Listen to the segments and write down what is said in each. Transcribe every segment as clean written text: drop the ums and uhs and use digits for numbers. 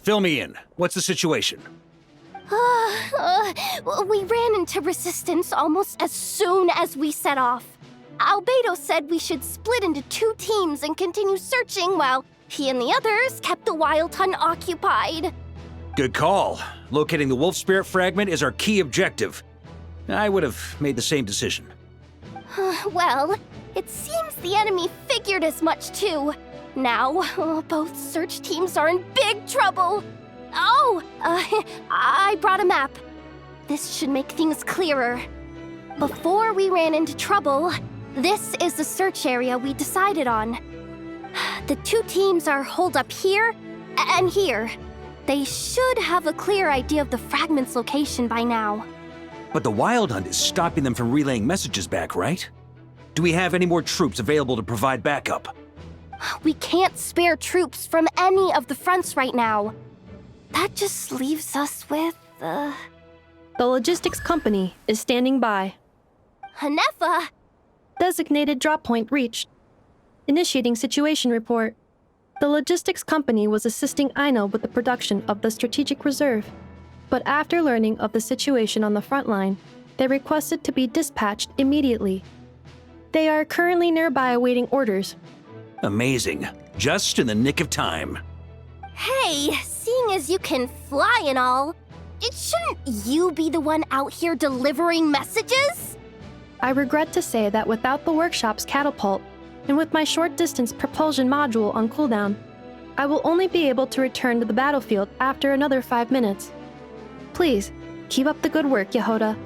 Fill me in. What's the situation? We ran into resistance almost as soon as we set off. Albedo said we should split into 2 teams and continue searching while he and the others kept the Wild Hunt occupied. Good call. Locating the wolf spirit fragment is our key objective. I would have made the same decision. Well, it seems the enemy figured as much too. Now, both search teams are in big trouble. Oh, I brought a map. This should make things clearer. Before we ran into trouble, this is the search area we decided on. The 2 teams are holed up here and here. They should have a clear idea of the fragment's location by now. But the Wild Hunt is stopping them from relaying messages back, right? Do we have any more troops available to provide backup? We can't spare troops from any of the fronts right now. That just leaves us with, The logistics company is standing by. Hanefa! Designated drop point reached. Initiating situation report. The logistics company was assisting Aino with the production of the strategic reserve. But after learning of the situation on the front line, they requested to be dispatched immediately. They are currently nearby awaiting orders. Amazing. Just in the nick of time. Hey, seeing as you can fly and all, shouldn't you be the one out here delivering messages? I regret to say that without the workshop's catapult, and with my short-distance propulsion module on cooldown, I will only be able to return to the battlefield after another 5 minutes. Please, keep up the good work, Yehoda.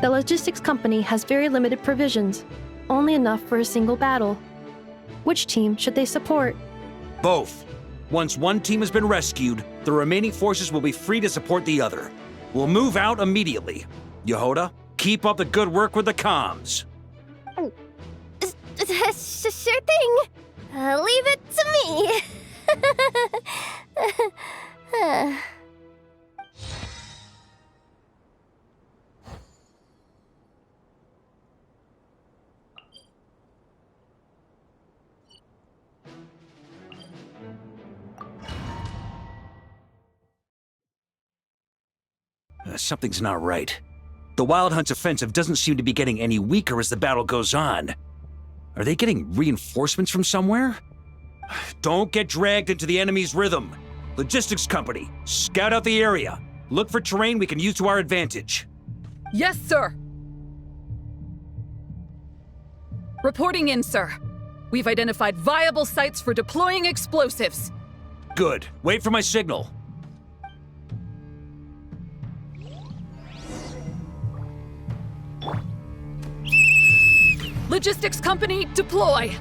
The logistics company has very limited provisions, only enough for a single battle. Which team should they support? Both. Once one team has been rescued, the remaining forces will be free to support the other. We'll move out immediately. Yehoda, keep up the good work with the comms. Sure thing. Leave it to me. Something's not right. The Wild Hunt's offensive doesn't seem to be getting any weaker as the battle goes on. Are they getting reinforcements from somewhere? Don't get dragged into the enemy's rhythm. Logistics company, scout out the area. Look for terrain we can use to our advantage. Yes, sir. Reporting in, sir. We've identified viable sites for deploying explosives. Good. Wait for my signal. Logistics company, deploy!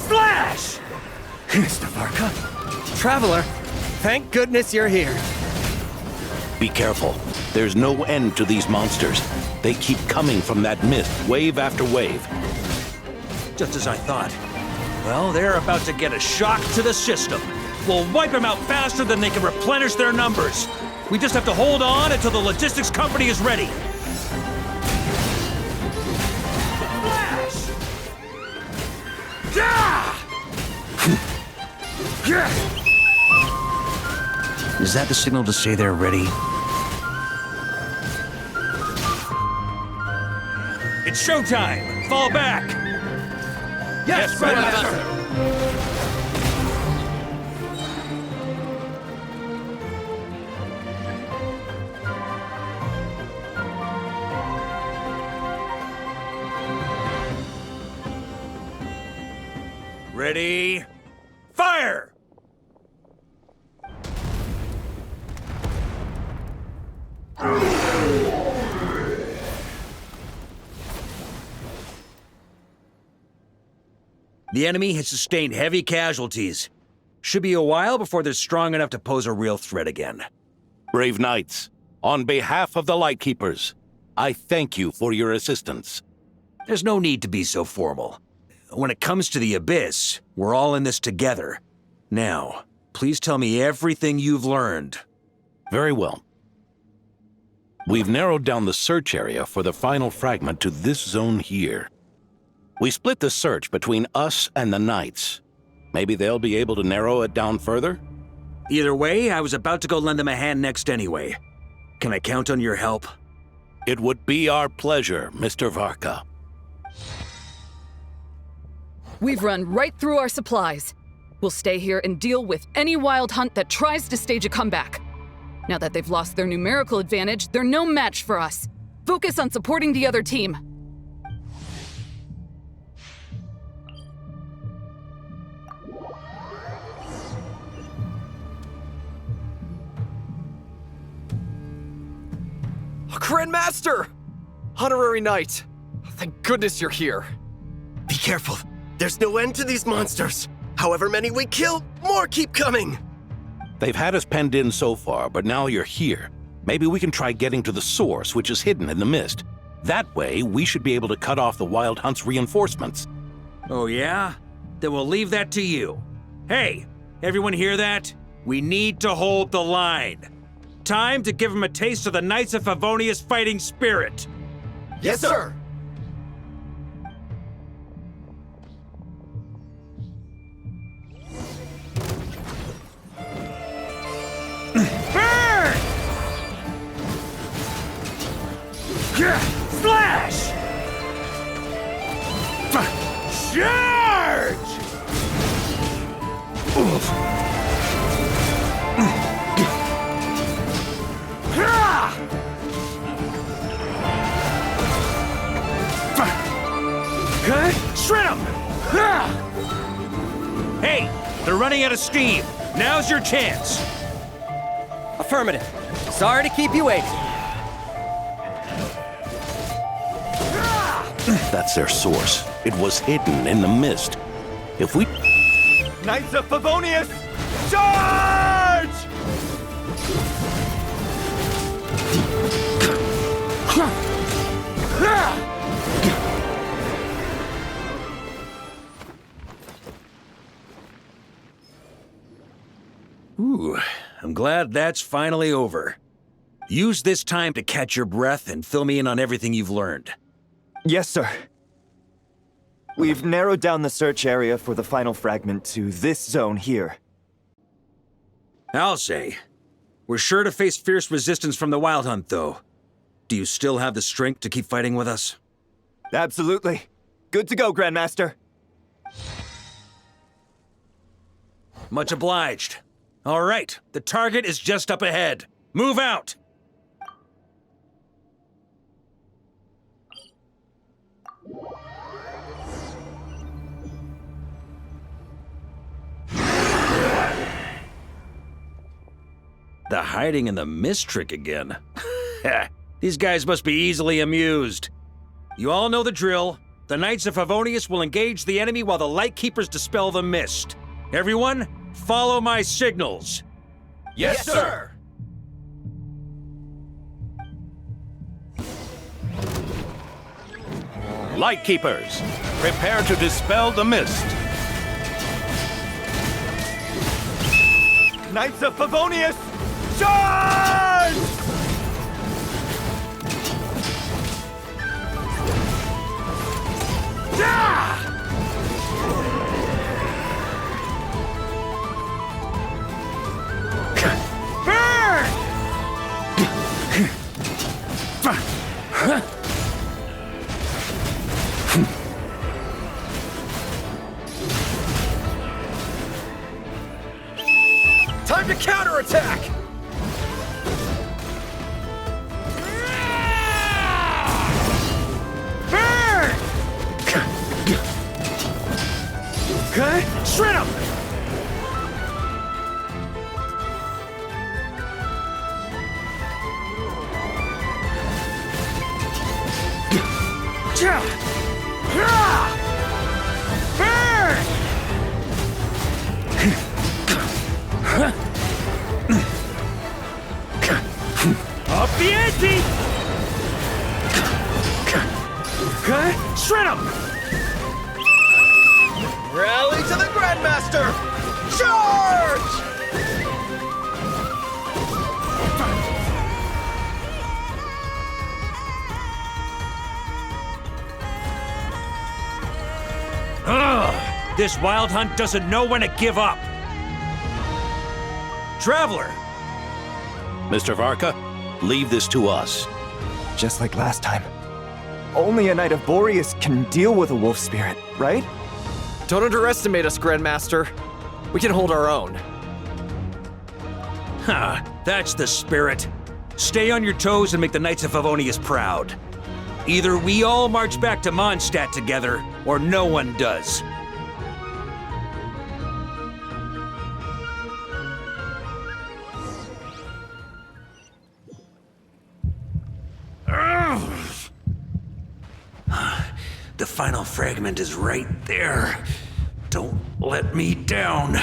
Flash! Mr. Varka? Traveler, thank goodness you're here. Be careful. There's no end to these monsters. They keep coming from that mist, wave after wave. Just as I thought. Well, they're about to get a shock to the system. We'll wipe them out faster than they can replenish their numbers. We just have to hold on until the logistics company is ready. Flash! Is that the signal to say they're ready? It's showtime! Fall back! Yes, Grandmaster! Ready? Fire! The enemy has sustained heavy casualties. Should be a while before they're strong enough to pose a real threat again. Brave knights, on behalf of the Lightkeepers, I thank you for your assistance. There's no need to be so formal. When it comes to the Abyss, we're all in this together. Now, please tell me everything you've learned. Very well. We've narrowed down the search area for the final fragment to this zone here. We split the search between us and the Knights. Maybe they'll be able to narrow it down further? Either way, I was about to go lend them a hand next anyway. Can I count on your help? It would be our pleasure, Mr. Varka. We've run right through our supplies. We'll stay here and deal with any wild hunt that tries to stage a comeback. Now that they've lost their numerical advantage, they're no match for us. Focus on supporting the other team. Grandmaster! Honorary Knight! Thank goodness you're here. Be careful. There's no end to these monsters. However many we kill, more keep coming. They've had us penned in so far, but now you're here. Maybe we can try getting to the source, which is hidden in the mist. That way, we should be able to cut off the Wild Hunt's reinforcements. Oh yeah? Then we'll leave that to you. Hey, everyone hear that? We need to hold the line. Time to give them a taste of the Knights of Favonius fighting spirit. Yes, sir. Burn! Slash! Charge! Shred 'em! Hey, they're running out of steam. Now's your chance. Affirmative. Sorry to keep you waiting. That's their source. It was hidden in the mist. If we... Knights of Favonius, charge! Ooh, I'm glad that's finally over. Use this time to catch your breath and fill me in on everything you've learned. Yes, sir. We've narrowed down the search area for the final fragment to this zone here. I'll say. We're sure to face fierce resistance from the Wild Hunt, though. Do you still have the strength to keep fighting with us? Absolutely. Good to go, Grandmaster. Much obliged. All right, the target is just up ahead. Move out! The hiding in the mist trick again. These guys must be easily amused. You all know the drill. The Knights of Favonius will engage the enemy while the Lightkeepers dispel the mist. Everyone, follow my signals. Yes, sir! Lightkeepers, prepare to dispel the mist. Knights of Favonius, charge! Time to counterattack! Burn! Shred 'em! Burn! Up the ante! Shred 'em! Rally to the Grandmaster! Charge! This wild hunt doesn't know when to give up. Traveler! Mr. Varka, leave this to us. Just like last time. Only a Knight of Boreas can deal with a wolf spirit, right? Don't underestimate us, Grandmaster. We can hold our own. Ha, that's the spirit. Stay on your toes and make the Knights of Favonius proud. Either we all march back to Mondstadt together, or no one does. The final fragment is right there. Don't let me down.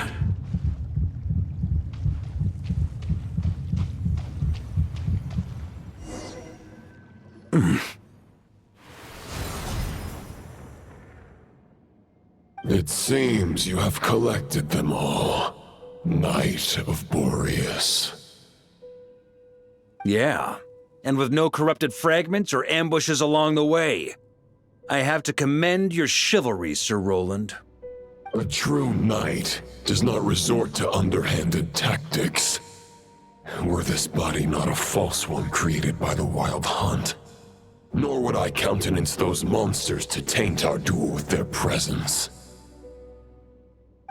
It seems you have collected them all, Knight of Boreas. Yeah, and with no corrupted fragments or ambushes along the way. I have to commend your chivalry, Sir Roland. A true knight does not resort to underhanded tactics. Were this body not a false one created by the Wild Hunt, nor would I countenance those monsters to taint our duel with their presence.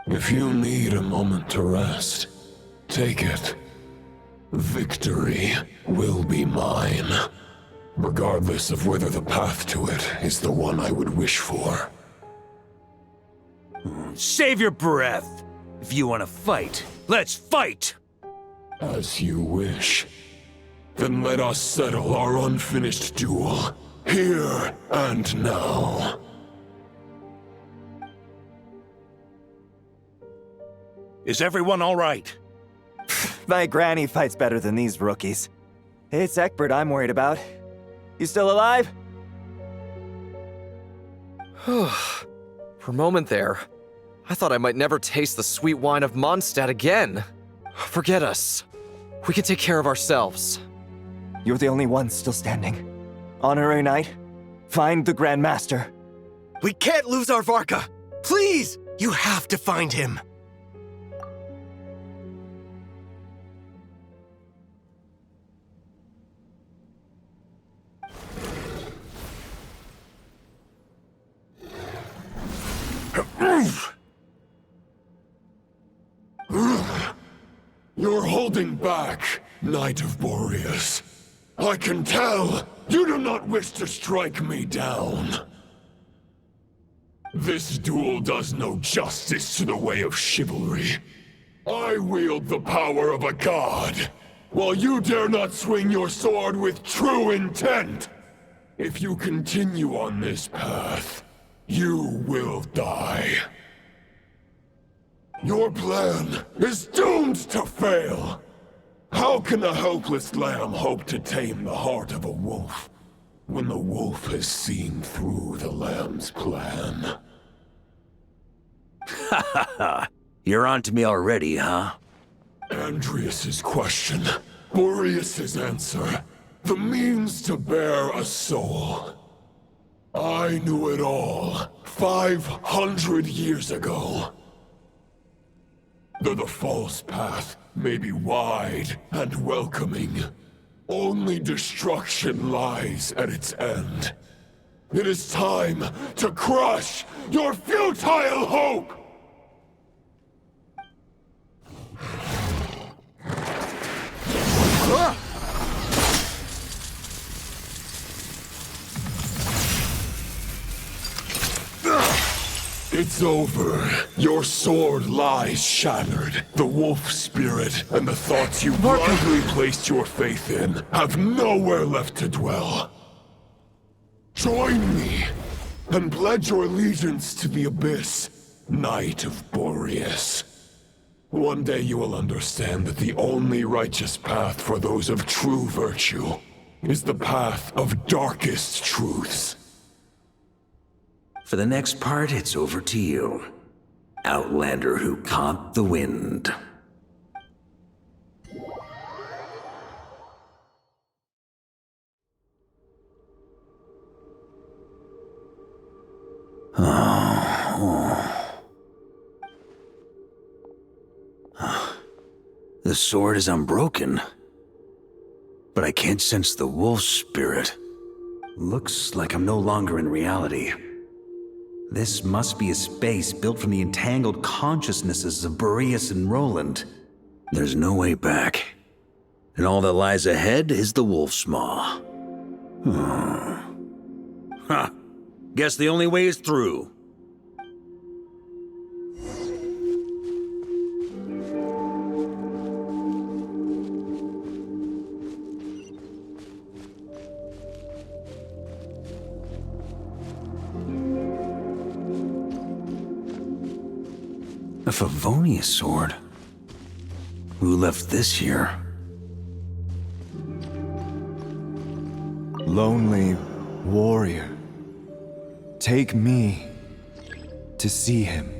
If you need a moment to rest, take it. Victory will be mine, regardless of whether the path to it is the one I would wish for. Save your breath. If you want to fight, let's fight! As you wish. Then let us settle our unfinished duel, here and now. Is everyone all right? My granny fights better than these rookies. It's Egbert I'm worried about. You still alive? For a moment there, I thought I might never taste the sweet wine of Mondstadt again. Forget us. We can take care of ourselves. You're the only one still standing. Honorary Knight, find the Grand Master. We can't lose our Varka! Please! You have to find him! You're holding back, Knight of Boreas. I can tell you do not wish to strike me down. This duel does no justice to the way of chivalry. I wield the power of a god, while you dare not swing your sword with true intent. If you continue on this path, you will die. Your plan is doomed to fail! How can a helpless lamb hope to tame the heart of a wolf, when the wolf has seen through the lamb's plan? Ha ha ha! You're on to me already, huh? Andreas's question, Boreas's answer, the means to bear a soul. I knew it all 500 years ago. Though the false path may be wide and welcoming, only destruction lies at its end. It is time to crush your futile hope! It's over. Your sword lies shattered. The wolf spirit and the thoughts you blindly placed your faith in have nowhere left to dwell. Join me and pledge your allegiance to the abyss, Knight of Boreas. One day you will understand that the only righteous path for those of true virtue is the path of darkest truths. For the next part, it's over to you. Outlander who caught the wind. The sword is unbroken, but I can't sense the wolf spirit. Looks like I'm no longer in reality. This must be a space built from the entangled consciousnesses of Boreas and Roland. There's no way back. And all that lies ahead is the wolf's maw. Huh. Guess the only way is through. A Favonius sword? Who left this here? Lonely warrior, take me to see him.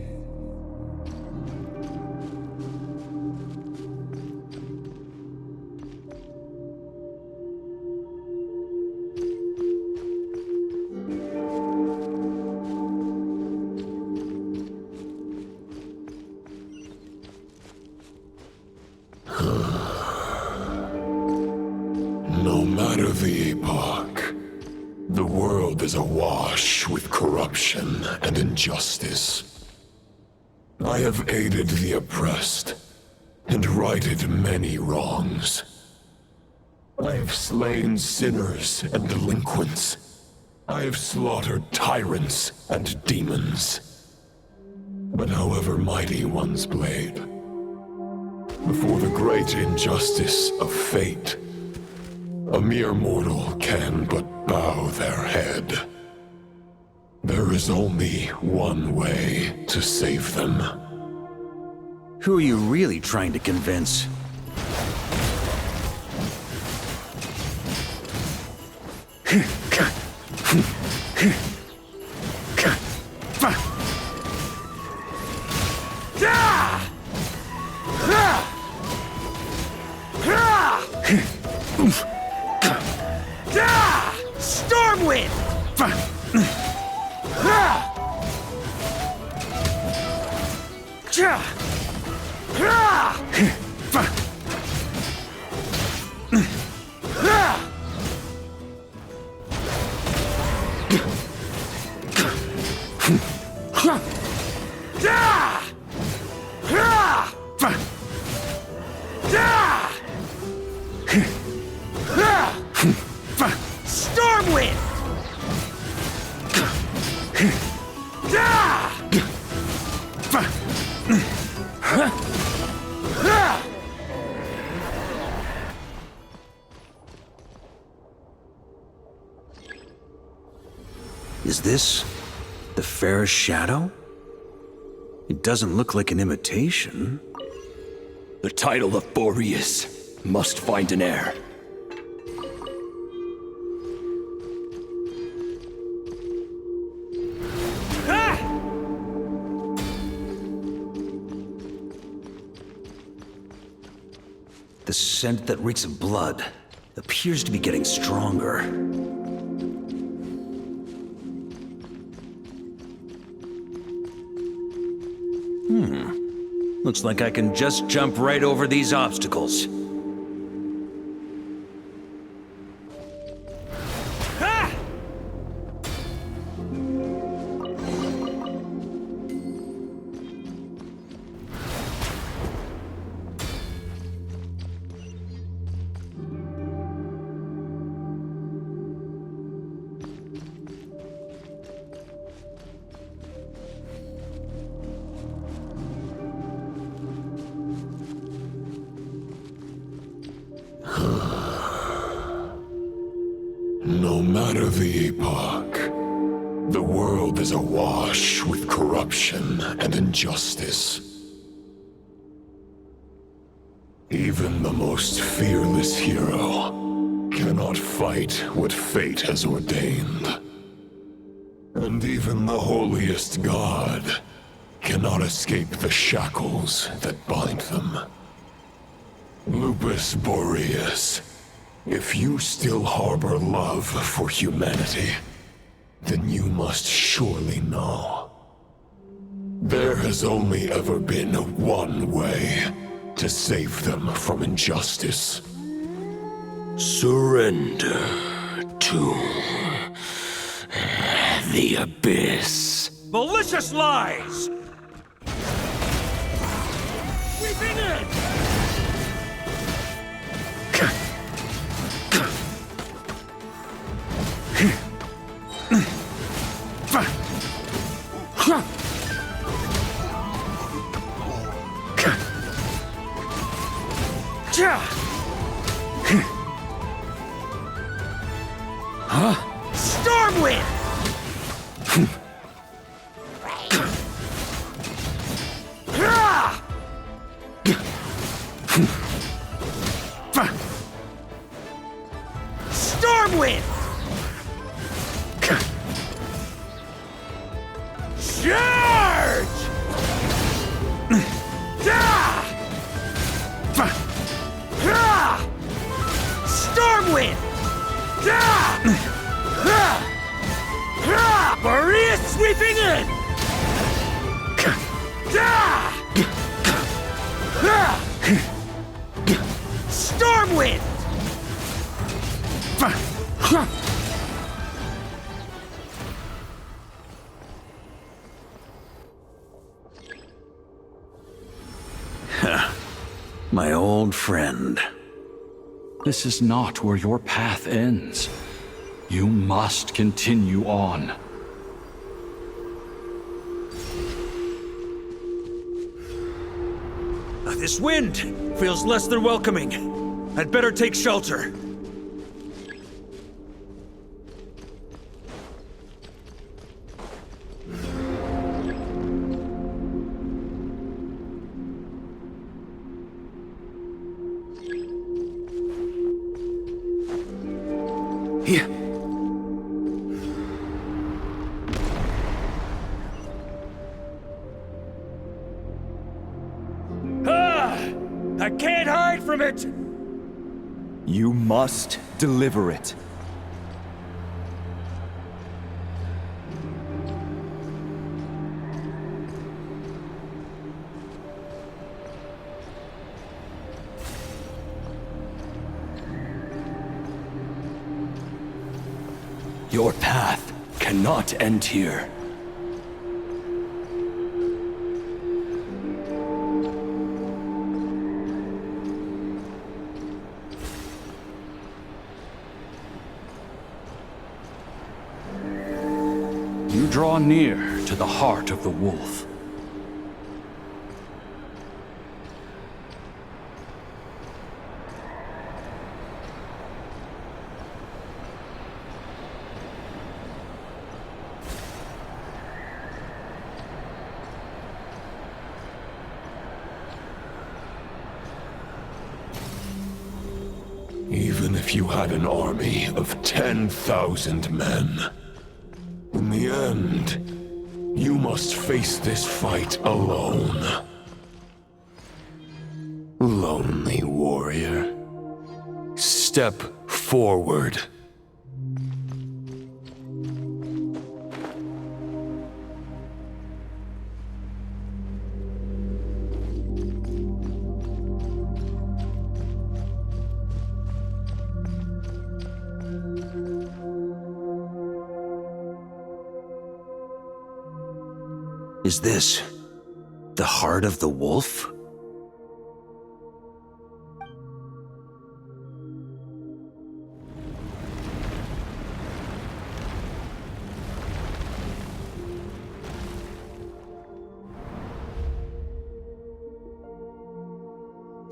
No matter the epoch, the world is awash with corruption and injustice. I have aided the oppressed and righted many wrongs. I have slain sinners and delinquents. I have slaughtered tyrants and demons. But however mighty one's blade, before the great injustice of fate, a mere mortal can but bow their head. There is only one way to save them. Who are you really trying to convince? Stormwind! Stormwind! Is this the fairest shadow? It doesn't look like an imitation. The title of Boreas must find an heir. The scent that reeks of blood appears to be getting stronger. Looks like I can just jump right over these obstacles. No matter the epoch, the world is awash with corruption and injustice. Even the most fearless hero cannot fight what fate has ordained. And even the holiest god cannot escape the shackles that bind them. Lupus Boreas, if you still harbor love for humanity, then you must surely know. There has only ever been one way to save them from injustice. Surrender to the abyss. Malicious lies! Sweeping in! Stormwind! Stormwind! Charge! Stormwind! Maria sweeping in! Stormwind! My old friend. This is not where your path ends. You must continue on. This wind feels less than welcoming. I'd better take shelter. Here. I can't hide from it! You must deliver it. Your path cannot end here. You draw near to the heart of the wolf. Even if you had an army of 10,000 men, in the end, you must face this fight alone. Lonely warrior, step forward. Is this the heart of the wolf?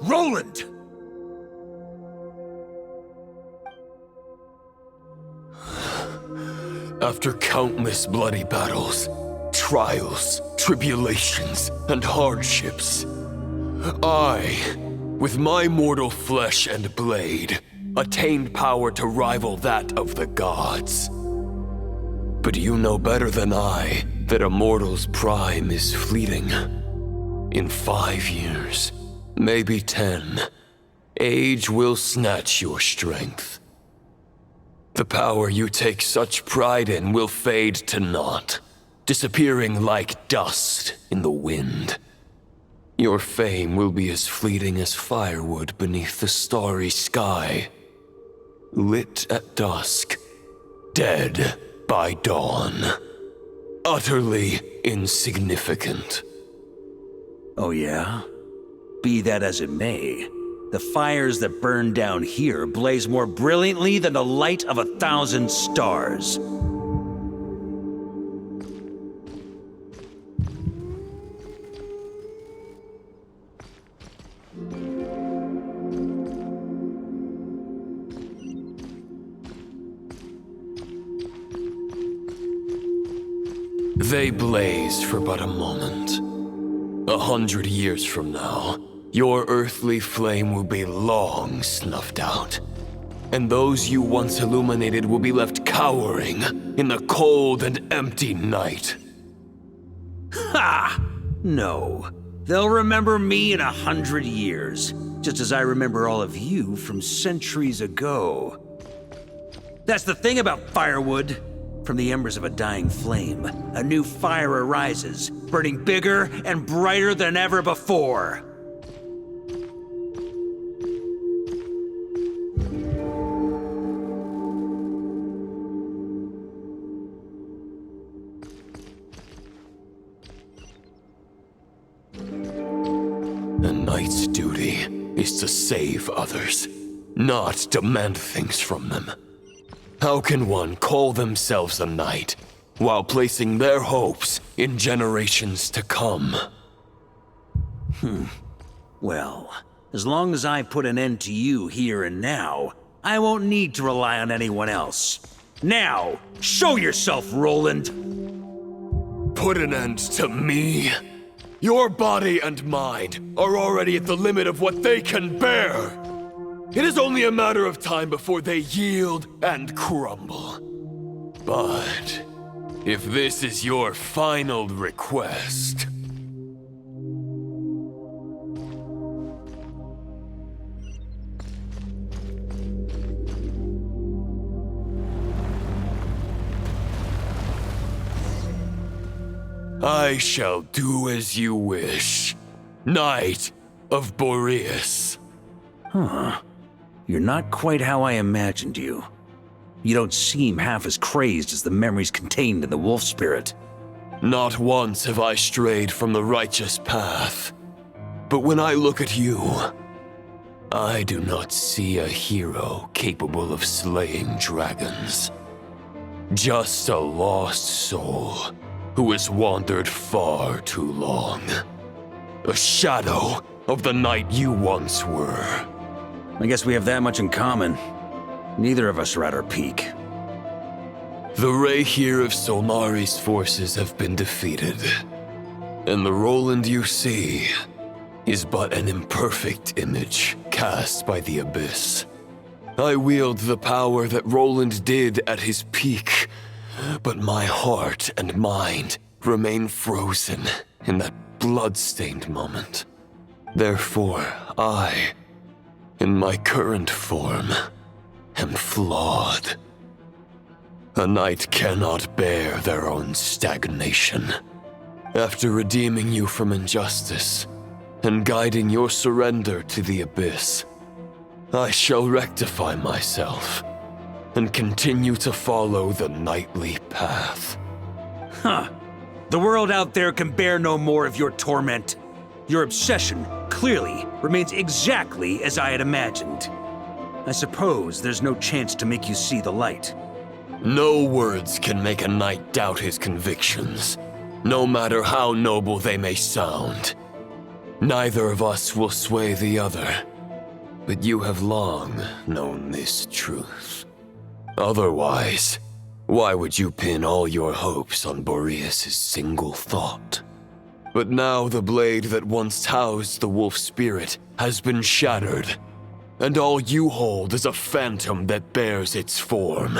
Roland! After countless bloody battles, trials, tribulations, and hardships, I, with my mortal flesh and blade, attained power to rival that of the gods. But you know better than I that a mortal's prime is fleeting. In 5 years, maybe 10, age will snatch your strength. The power you take such pride in will fade to naught, disappearing like dust in the wind. Your fame will be as fleeting as firewood beneath the starry sky. Lit at dusk, dead by dawn. Utterly insignificant. Oh yeah? Be that as it may, the fires that burn down here blaze more brilliantly than the light of 1,000 stars. They blaze for but a moment. 100 years from now, your earthly flame will be long snuffed out. And those you once illuminated will be left cowering in the cold and empty night. Ha! No. They'll remember me in 100 years, just as I remember all of you from centuries ago. That's the thing about firewood. From the embers of a dying flame, a new fire arises, burning bigger and brighter than ever before. A knight's duty is to save others, not demand things from them. How can one call themselves a knight while placing their hopes in generations to come? Well, as long as I put an end to you here and now, I won't need to rely on anyone else. Now, show yourself, Roland! Put an end to me? Your body and mind are already at the limit of what they can bear. It is only a matter of time before they yield and crumble. But if this is your final request... I shall do as you wish, Knight of Boreas. Huh. You're not quite how I imagined you. You don't seem half as crazed as the memories contained in the wolf spirit. Not once have I strayed from the righteous path. But when I look at you, I do not see a hero capable of slaying dragons. Just a lost soul who has wandered far too long. A shadow of the knight you once were. I guess we have that much in common. Neither of us are at our peak. The ray here of Solnari's forces have been defeated. And the Roland you see is but an imperfect image cast by the Abyss. I wield the power that Roland did at his peak, but my heart and mind remain frozen in that blood-stained moment. Therefore, I, in my current form, am flawed. A knight cannot bear their own stagnation. After redeeming you from injustice and guiding your surrender to the Abyss, I shall rectify myself and continue to follow the knightly path. Huh. The world out there can bear no more of your torment. Your obsession, clearly, remains exactly as I had imagined. I suppose there's no chance to make you see the light. No words can make a knight doubt his convictions, no matter how noble they may sound. Neither of us will sway the other, but you have long known this truth. Otherwise, why would you pin all your hopes on Boreas' single thought? But now the blade that once housed the wolf spirit has been shattered, and all you hold is a phantom that bears its form.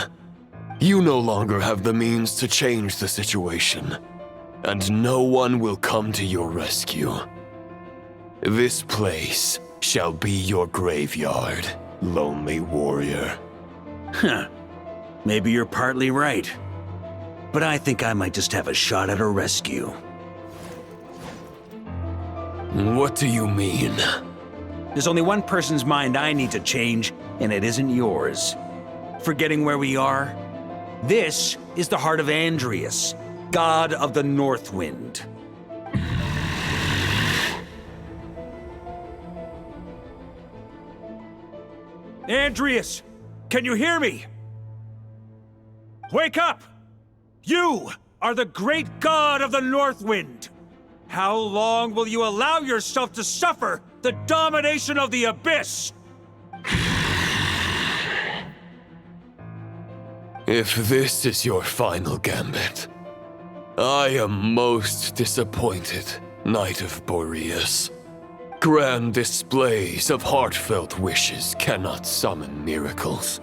You no longer have the means to change the situation, and no one will come to your rescue. This place shall be your graveyard, lonely warrior. Huh. Maybe you're partly right. But I think I might just have a shot at a rescue. What do you mean? There's only one person's mind I need to change, and it isn't yours. Forgetting where we are? This is the heart of Andreas, god of the North Wind. Andreas, can you hear me? Wake up! You are the great god of the North Wind. How long will you allow yourself to suffer the domination of the Abyss? If this is your final gambit, I am most disappointed, Knight of Boreas. Grand displays of heartfelt wishes cannot summon miracles.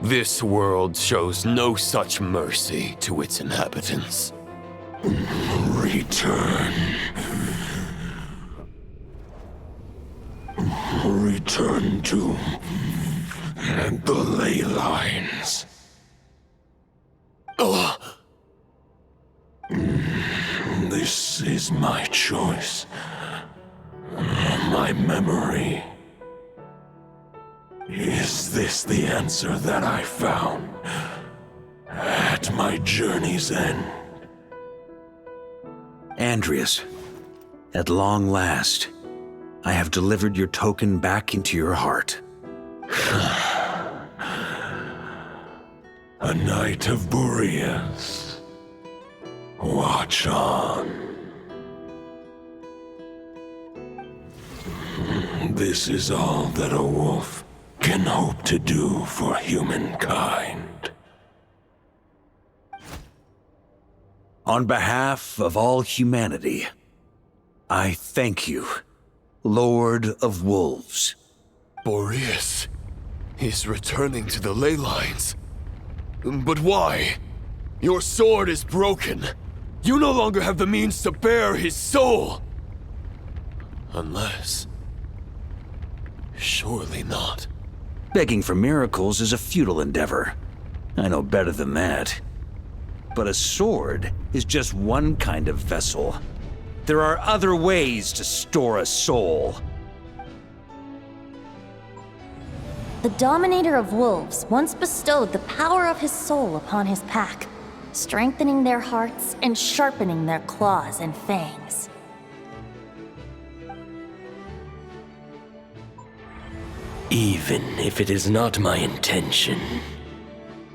This world shows no such mercy to its inhabitants. Return. Return to the ley lines. This is my choice. My memory. Is this the answer that I found at my journey's end? Andreas, at long last, I have delivered your token back into your heart. A Knight of Boreas. Watch on. This is all that a wolf can hope to do for humankind. On behalf of all humanity, I thank you, Lord of Wolves. Boreas is returning to the ley lines. But why? Your sword is broken. You no longer have the means to bear his soul. Unless... surely not. Begging for miracles is a futile endeavor. I know better than that. But a sword is just one kind of vessel. There are other ways to store a soul. The Dominator of Wolves once bestowed the power of his soul upon his pack, strengthening their hearts and sharpening their claws and fangs. Even if it is not my intention,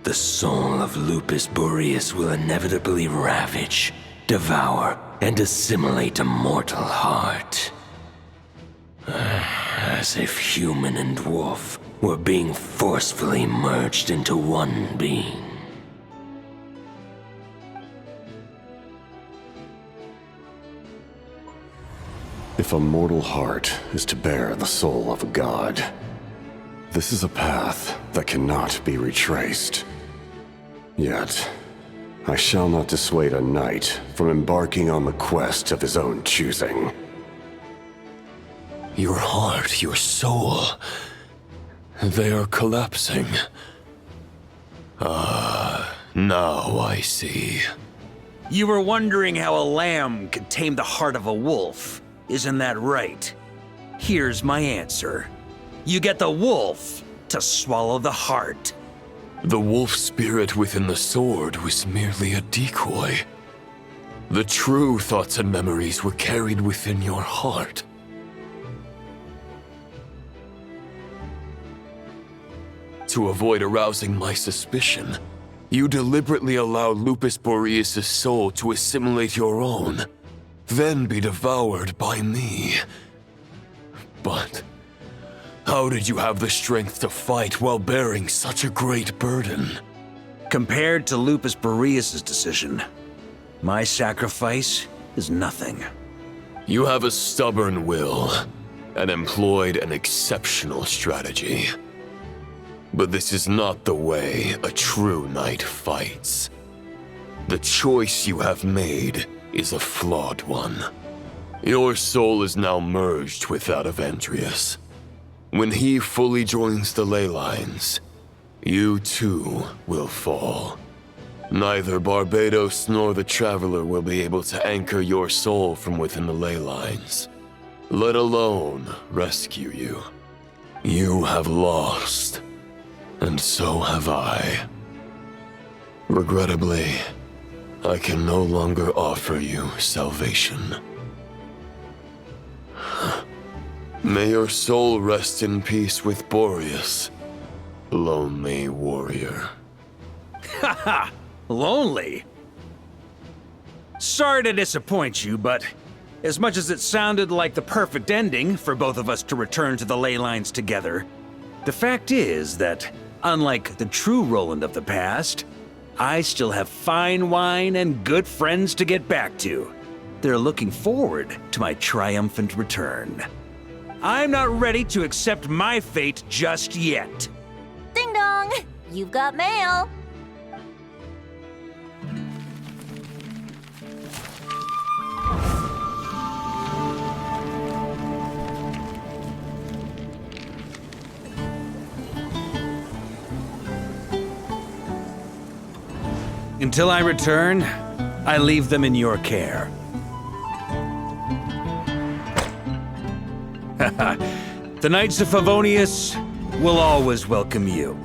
the soul of Lupus Boreas will inevitably ravage, devour, and assimilate a mortal heart. As if human and wolf were being forcefully merged into one being. If a mortal heart is to bear the soul of a god, this is a path that cannot be retraced. Yet, I shall not dissuade a knight from embarking on the quest of his own choosing. Your heart, your soul... they are collapsing. Now I see. You were wondering how a lamb could tame the heart of a wolf, isn't that right? Here's my answer. You get the wolf to swallow the heart. The wolf spirit within the sword was merely a decoy. The true thoughts and memories were carried within your heart. To avoid arousing my suspicion, you deliberately allowed Lupus Boreas' soul to assimilate your own, then be devoured by me. But how did you have the strength to fight while bearing such a great burden? Compared to Lupus Boreas' decision, my sacrifice is nothing. You have a stubborn will and employed an exceptional strategy. But this is not the way a true knight fights. The choice you have made is a flawed one. Your soul is now merged with that of Andreas. When he fully joins the ley lines, you too will fall. Neither Barbados nor the Traveler will be able to anchor your soul from within the ley lines. let alone rescue you. You have lost, and so have I. Regrettably, I can no longer offer you salvation. May your soul rest in peace with Boreas, lonely warrior. Haha! Lonely? Sorry to disappoint you, but as much as it sounded like the perfect ending for both of us to return to the ley lines together, the fact is that, unlike the true Roland of the past, I still have fine wine and good friends to get back to. They're looking forward to my triumphant return. I'm not ready to accept my fate just yet. Ding dong! You've got mail! Until I return, I leave them in your care. The Knights of Favonius will always welcome you.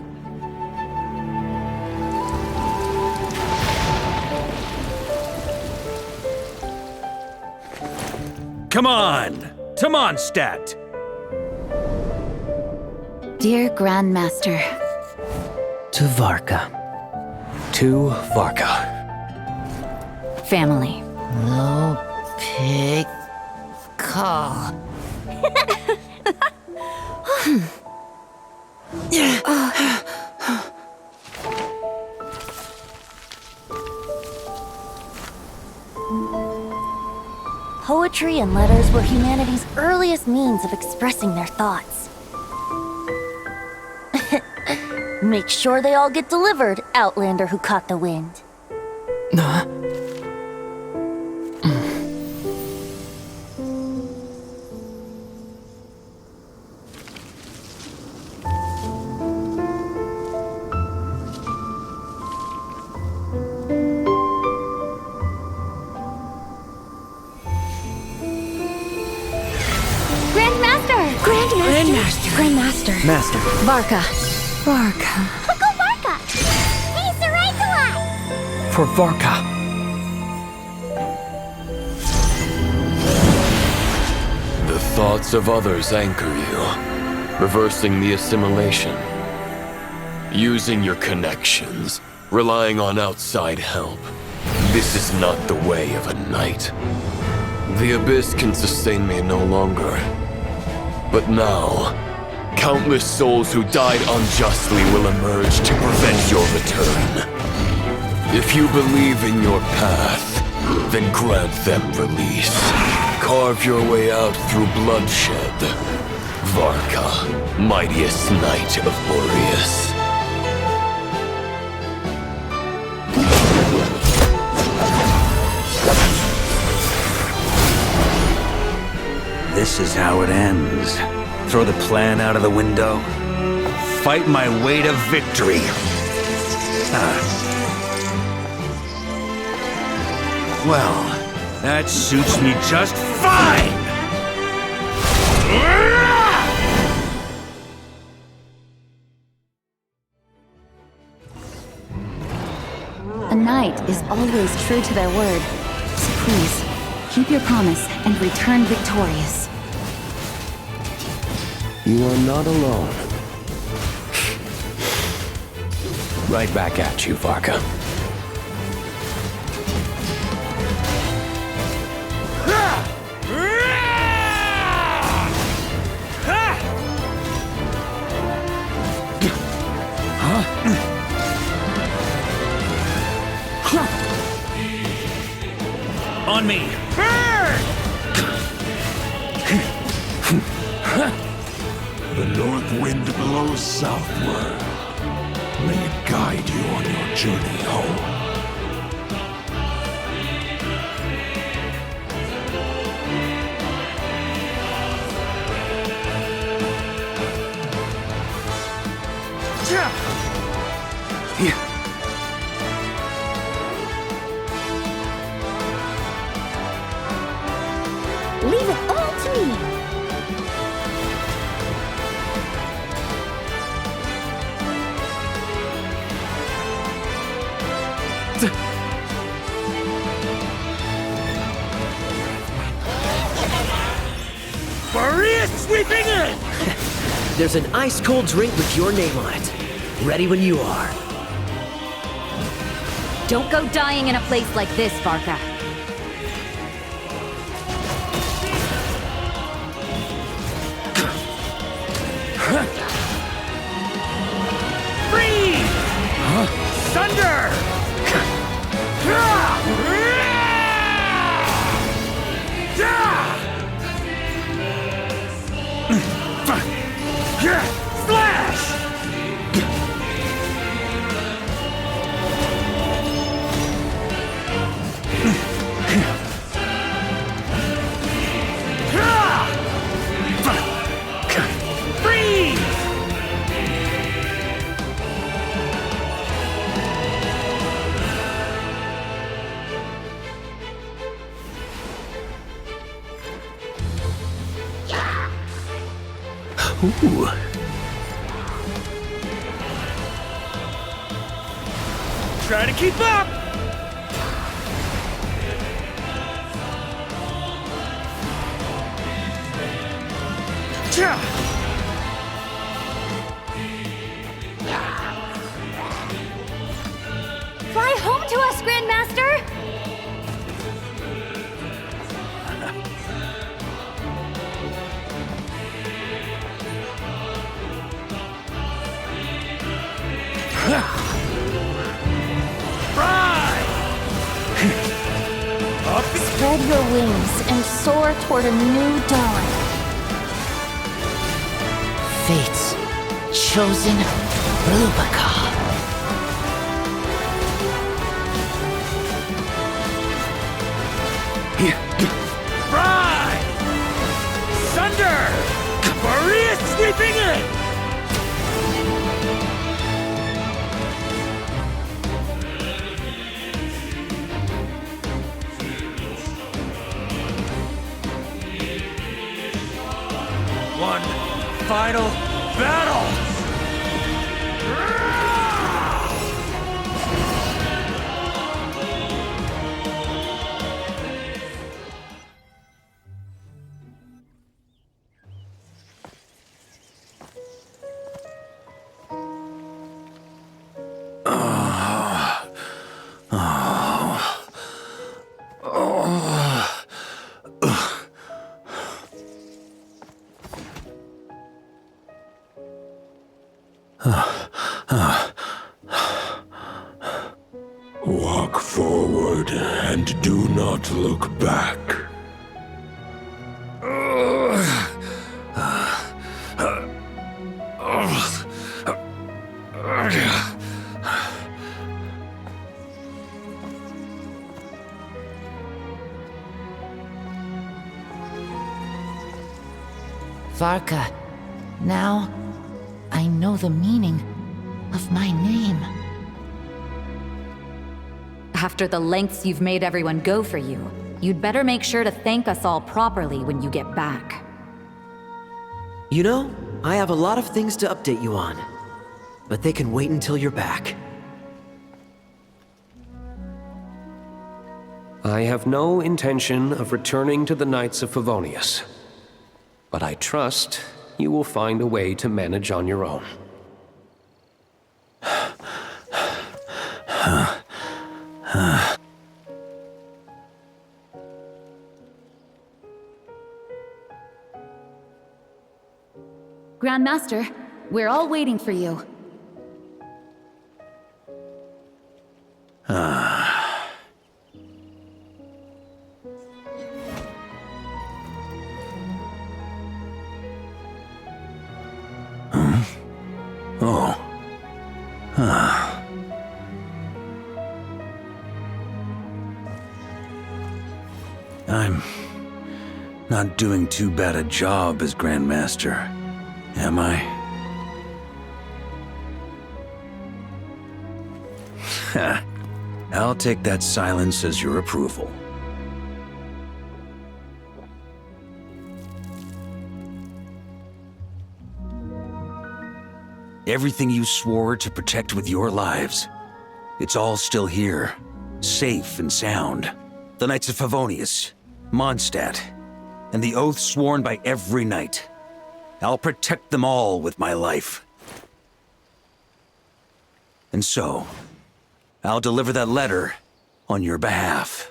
Come on! To Mondstadt! Dear Grandmaster. To Varka. To Varka. Family. No pig call. Poetry and letters were humanity's earliest means of expressing their thoughts. Make sure they all get delivered, Outlander who caught the wind. Grandmaster. Master. Varka. Uncle Varka! He's the right to us! For Varka. The thoughts of others anchor you, reversing the assimilation. Using your connections, relying on outside help. This is not the way of a knight. The abyss can sustain me no longer. But now, countless souls who died unjustly will emerge to prevent your return. If you believe in your path, then grant them release. Carve your way out through bloodshed. Varka, mightiest knight of Boreas. This is how it ends. Throw the plan out of the window. Fight my way to victory. Well, that suits me just fine! A knight is always true to their word. So please, keep your promise and return victorious. You are not alone. Right back at you, Varka. On me! The north wind blows southward. May it guide you on your journey home. Leave it all to me! Maria sweeping in! There's an ice-cold drink with your name on it. Ready when you are. Don't go dying in a place like this, Varka. Freeze! Thunder! Slash! Freeze! Ooh. Try to keep up! Fly home to us, Grandmaster! Spread your wings and soar toward a new dawn. Fate's chosen Lupaka. Rise! Thunder! Maria sweeping in! One final battle! Walk forward and do not look back. Varka, now I know the meaning of my name. After the lengths you've made everyone go for you, you'd better make sure to thank us all properly when you get back. You know, I have a lot of things to update you on, but they can wait until you're back. I have no intention of returning to the Knights of Favonius, but I trust you will find a way to manage on your own. Grandmaster, we're all waiting for you. I'm not doing too bad a job as Grandmaster, am I? I'll take that silence as your approval. Everything you swore to protect with your lives, it's all still here, safe and sound. The Knights of Favonius, Mondstadt, and the oath sworn by every knight. I'll protect them all with my life. And so, I'll deliver that letter on your behalf.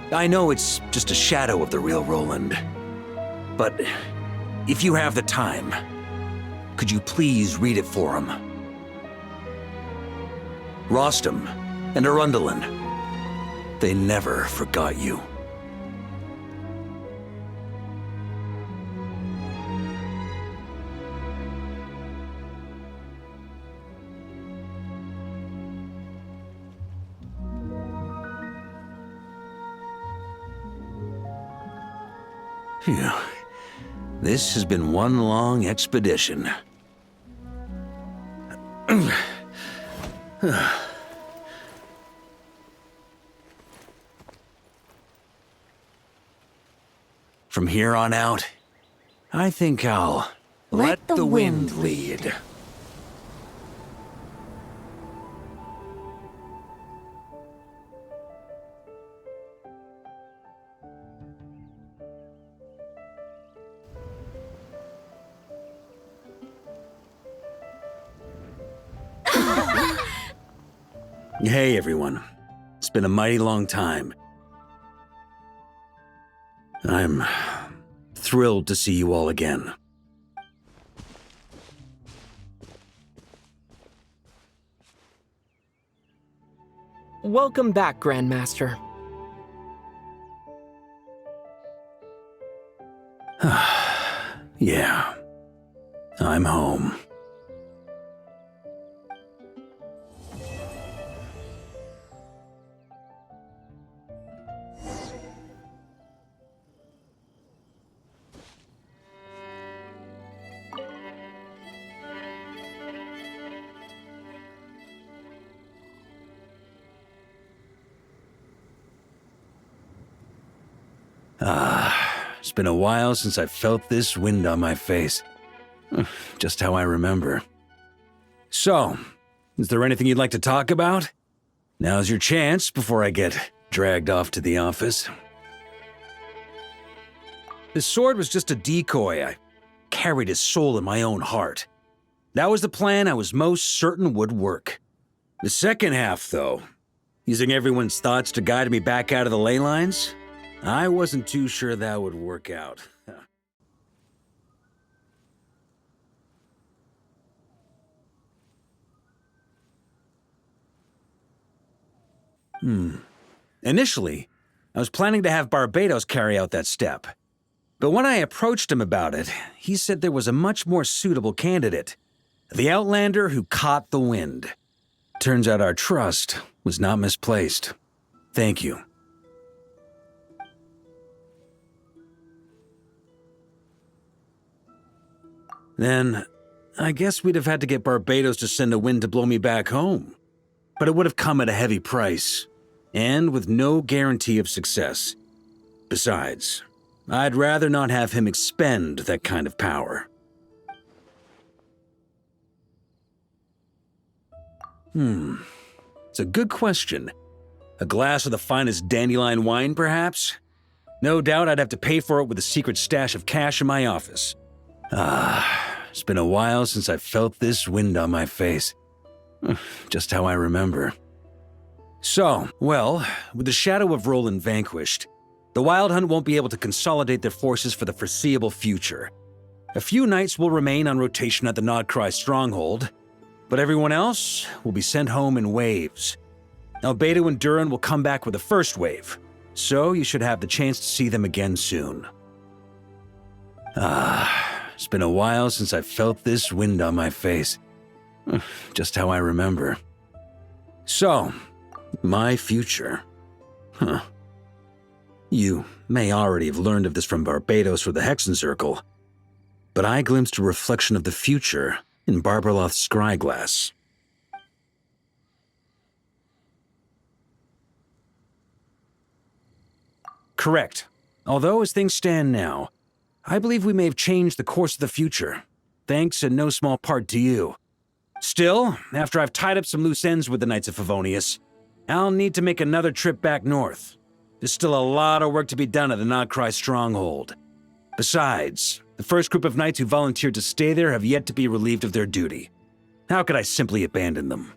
I know it's just a shadow of the real Roland, but if you have the time, could you please read it for him? Rostam and Arundelen, they never forgot you. Phew. This has been one long expedition. From here on out, I think I'll let the wind lead. Hey everyone, it's been a mighty long time. I'm thrilled to see you all again. Welcome back, Grandmaster. Yeah, I'm home. It's been a while since I felt this wind on my face. Just how I remember. So, is there anything you'd like to talk about? Now's your chance before I get dragged off to the office. This sword was just a decoy. I carried his soul in my own heart. That was the plan I was most certain would work. The second half, though, using everyone's thoughts to guide me back out of the ley lines, I wasn't too sure that would work out. Initially, I was planning to have Barbados carry out that step. But when I approached him about it, he said there was a much more suitable candidate. The Outlander who caught the wind. Turns out our trust was not misplaced. Thank you. Then, I guess we'd have had to get Barbados to send a wind to blow me back home. But it would have come at a heavy price, and with no guarantee of success. Besides, I'd rather not have him expend that kind of power. It's a good question. A glass of the finest dandelion wine, perhaps? No doubt I'd have to pay for it with a secret stash of cash in my office. It's been a while since I felt this wind on my face. Just how I remember. So, well, with the shadow of Roland vanquished, the Wild Hunt won't be able to consolidate their forces for the foreseeable future. A few knights will remain on rotation at the Nodcry stronghold, but everyone else will be sent home in waves. Albedo and Durin will come back with the first wave, so you should have the chance to see them again soon. It's been a while since I felt this wind on my face. Just how I remember. So, my future. You may already have learned of this from Barbados or the Hexenzirkel, but I glimpsed a reflection of the future in Barbarloth's scryglass. Correct. Although, as things stand now, I believe we may have changed the course of the future, thanks in no small part to you. Still, after I've tied up some loose ends with the Knights of Favonius, I'll need to make another trip back north. There's still a lot of work to be done at the Notcry stronghold. Besides, the first group of knights who volunteered to stay there have yet to be relieved of their duty. How could I simply abandon them?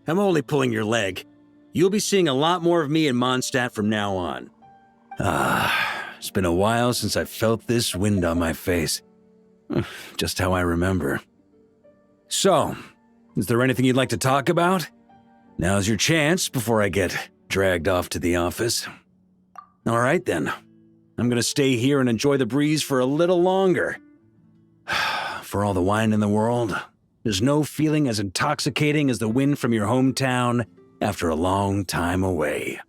I'm only pulling your leg. You'll be seeing a lot more of me in Mondstadt from now on. It's been a while since I felt this wind on my face. Just how I remember. So, is there anything you'd like to talk about? Now's your chance before I get dragged off to the office. All right then. I'm gonna stay here and enjoy the breeze for a little longer. For all the wine in the world, there's no feeling as intoxicating as the wind from your hometown after a long time away.